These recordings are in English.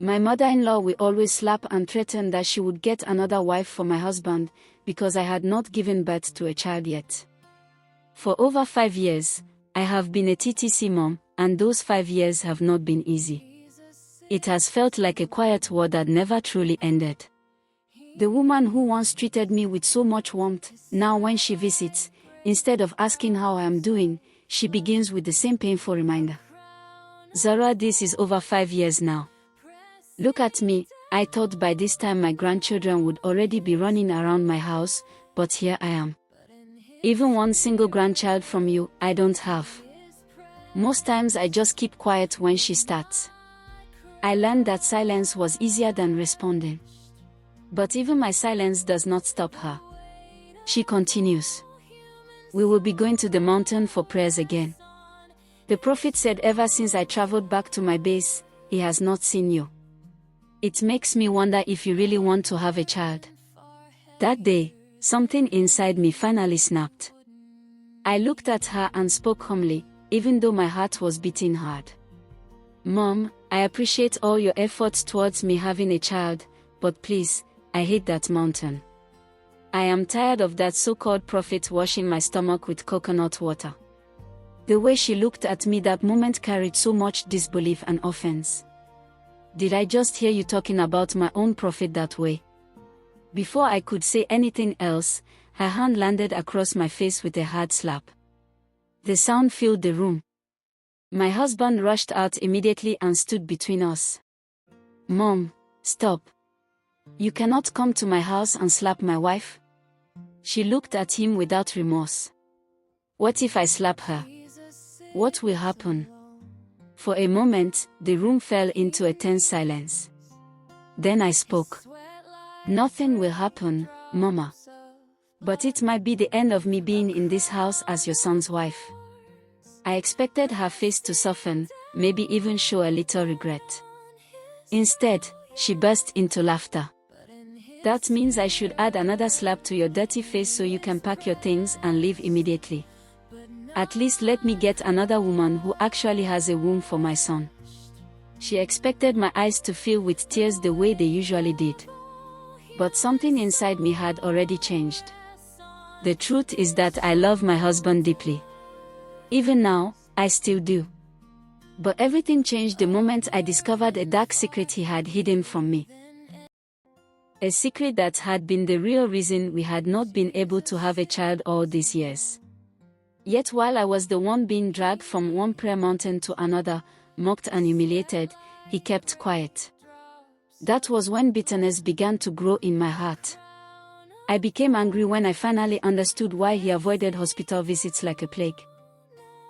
My mother-in-law will always slap and threaten that she would get another wife for my husband because I had not given birth to a child yet. For over 5 years, I have been a TTC mom, and those 5 years have not been easy. It has felt like a quiet war that never truly ended. The woman who once treated me with so much warmth, now when she visits, instead of asking how I am doing, she begins with the same painful reminder. Zara, this is over 5 years now. Look at me, I thought by this time my grandchildren would already be running around my house, but here I am. Even one single grandchild from you, I don't have. Most times I just keep quiet when she starts. I learned that silence was easier than responding. But even my silence does not stop her. She continues. We will be going to the mountain for prayers again. The prophet said ever since I traveled back to my base, he has not seen you. It makes me wonder if you really want to have a child. That day, something inside me finally snapped. I looked at her and spoke humbly, even though my heart was beating hard. Mom, I appreciate all your efforts towards me having a child, but please, I hate that mountain. I am tired of that so-called prophet washing my stomach with coconut water. The way she looked at me that moment carried so much disbelief and offense. Did I just hear you talking about my own prophet that way? Before I could say anything else, her hand landed across my face with a hard slap. The sound filled the room. My husband rushed out immediately and stood between us. Mom, stop. You cannot come to my house and slap my wife. She looked at him without remorse. What if I slap her? What will happen? For a moment, the room fell into a tense silence. Then I spoke. Nothing will happen, Mama. But it might be the end of me being in this house as your son's wife. I expected her face to soften, maybe even show a little regret. Instead, she burst into laughter. That means I should add another slap to your dirty face so you can pack your things and leave immediately. At least let me get another woman who actually has a womb for my son. She expected my eyes to fill with tears the way they usually did. But something inside me had already changed. The truth is that I love my husband deeply. Even now, I still do. But everything changed the moment I discovered a dark secret he had hidden from me. A secret that had been the real reason we had not been able to have a child all these years. Yet while I was the one being dragged from one prayer mountain to another, mocked and humiliated, he kept quiet. That was when bitterness began to grow in my heart. I became angry when I finally understood why he avoided hospital visits like a plague.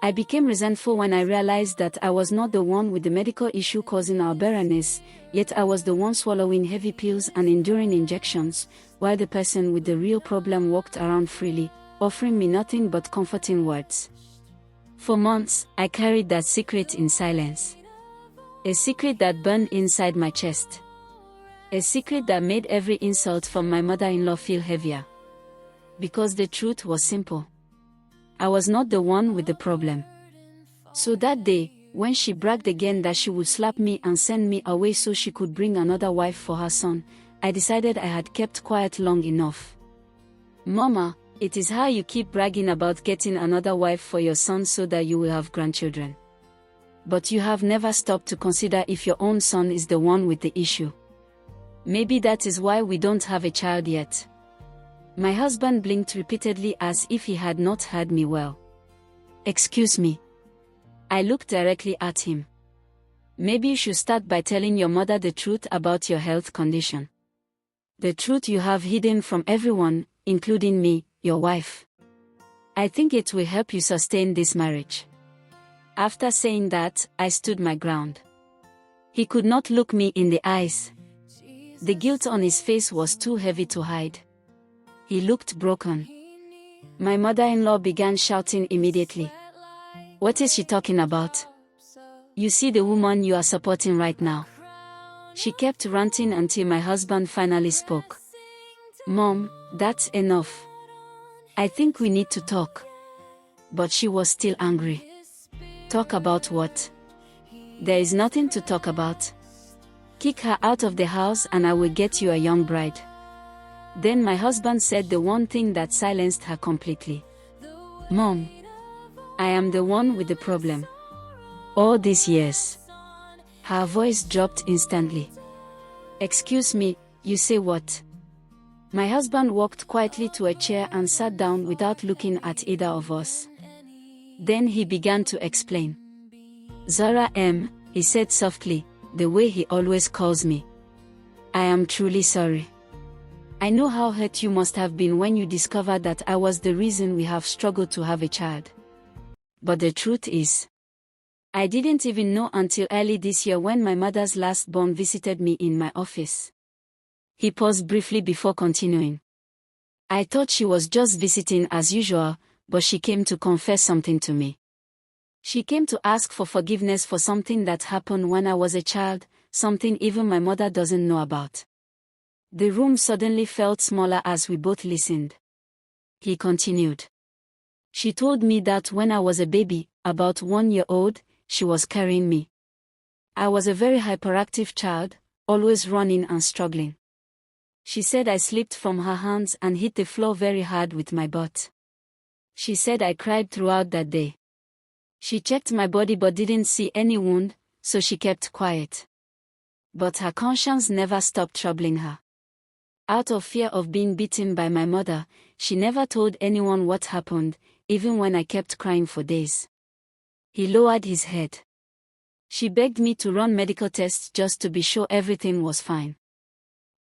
I became resentful when I realized that I was not the one with the medical issue causing our barrenness, yet I was the one swallowing heavy pills and enduring injections, while the person with the real problem walked around freely, offering me nothing but comforting words. For months, I carried that secret in silence. A secret that burned inside my chest. A secret that made every insult from my mother-in-law feel heavier. Because the truth was simple. I was not the one with the problem. So that day, when she bragged again that she would slap me and send me away so she could bring another wife for her son, I decided I had kept quiet long enough. Mama, it is how you keep bragging about getting another wife for your son so that you will have grandchildren. But you have never stopped to consider if your own son is the one with the issue. Maybe that is why we don't have a child yet. My husband blinked repeatedly as if he had not heard me well. Excuse me. I looked directly at him. Maybe you should start by telling your mother the truth about your health condition. The truth you have hidden from everyone, including me, your wife. I think it will help you sustain this marriage. After saying that, I stood my ground. He could not look me in the eyes. The guilt on his face was too heavy to hide. He looked broken. My mother-in-law began shouting immediately. What is she talking about? You see the woman you are supporting right now. She kept ranting until my husband finally spoke. Mom, that's enough. I think we need to talk. But she was still angry. Talk about what? There is nothing to talk about. Kick her out of the house and I will get you a young bride. Then my husband said the one thing that silenced her completely. Mom, I am the one with the problem. All these years. Her voice dropped instantly. Excuse me, you say what? My husband walked quietly to a chair and sat down without looking at either of us. Then he began to explain. Zara M., he said softly, the way he always calls me. I am truly sorry. I know how hurt you must have been when you discovered that I was the reason we have struggled to have a child. But the truth is, I didn't even know until early this year when my mother's last born visited me in my office. He paused briefly before continuing. I thought she was just visiting as usual, but she came to confess something to me. She came to ask for forgiveness for something that happened when I was a child, something even my mother doesn't know about. The room suddenly felt smaller as we both listened. He continued. She told me that when I was a baby, about 1 year old, she was carrying me. I was a very hyperactive child, always running and struggling. She said I slipped from her hands and hit the floor very hard with my butt. She said I cried throughout that day. She checked my body but didn't see any wound, so she kept quiet. But her conscience never stopped troubling her. Out of fear of being beaten by my mother, she never told anyone what happened, even when I kept crying for days. He lowered his head. She begged me to run medical tests just to be sure everything was fine.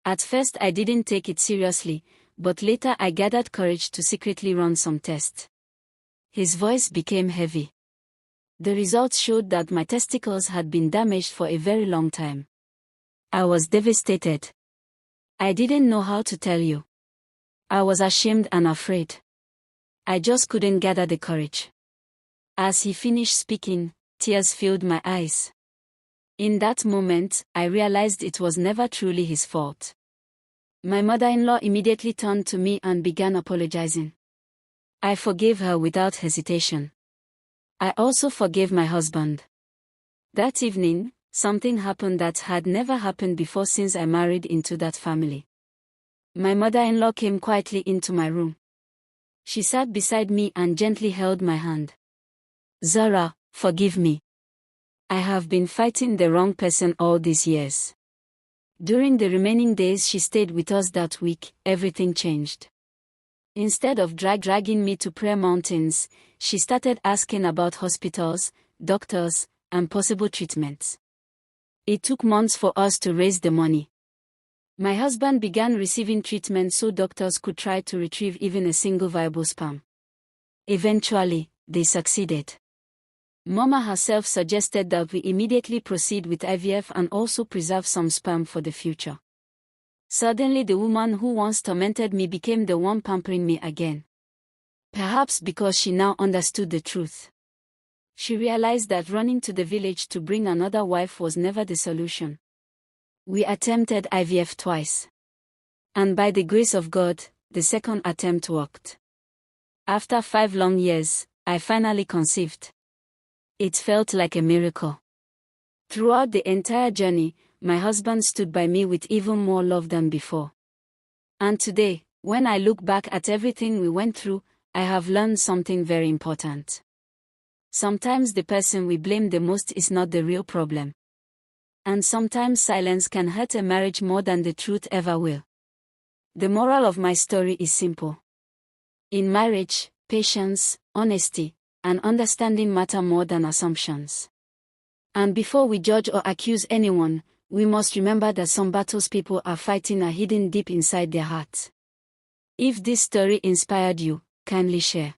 At first I didn't take it seriously, but later I gathered courage to secretly run some tests. His voice became heavy. The results showed that my testicles had been damaged for a very long time. I was devastated. I didn't know how to tell you. I was ashamed and afraid. I just couldn't gather the courage. As he finished speaking, tears filled my eyes. In that moment, I realized it was never truly his fault. My mother-in-law immediately turned to me and began apologizing. I forgave her without hesitation. I also forgave my husband. That evening, something happened that had never happened before since I married into that family. My mother-in-law came quietly into my room. She sat beside me and gently held my hand. Zara, forgive me. I have been fighting the wrong person all these years. During the remaining days she stayed with us that week, everything changed. Instead of dragging me to prayer mountains, she started asking about hospitals, doctors, and possible treatments. It took months for us to raise the money. My husband began receiving treatment so doctors could try to retrieve even a single viable sperm. Eventually, they succeeded. Mama herself suggested that we immediately proceed with IVF and also preserve some sperm for the future. Suddenly the woman who once tormented me became the one pampering me again. Perhaps because she now understood the truth. She realized that running to the village to bring another wife was never the solution. We attempted IVF twice. And by the grace of God, the second attempt worked. After 5 long years, I finally conceived. It felt like a miracle. Throughout the entire journey, my husband stood by me with even more love than before. And today, when I look back at everything we went through, I have learned something very important. Sometimes the person we blame the most is not the real problem. And sometimes silence can hurt a marriage more than the truth ever will. The moral of my story is simple. In marriage, patience, honesty, and understanding matter more than assumptions. And before we judge or accuse anyone, we must remember that some battles people are fighting are hidden deep inside their hearts. If this story inspired you, kindly share.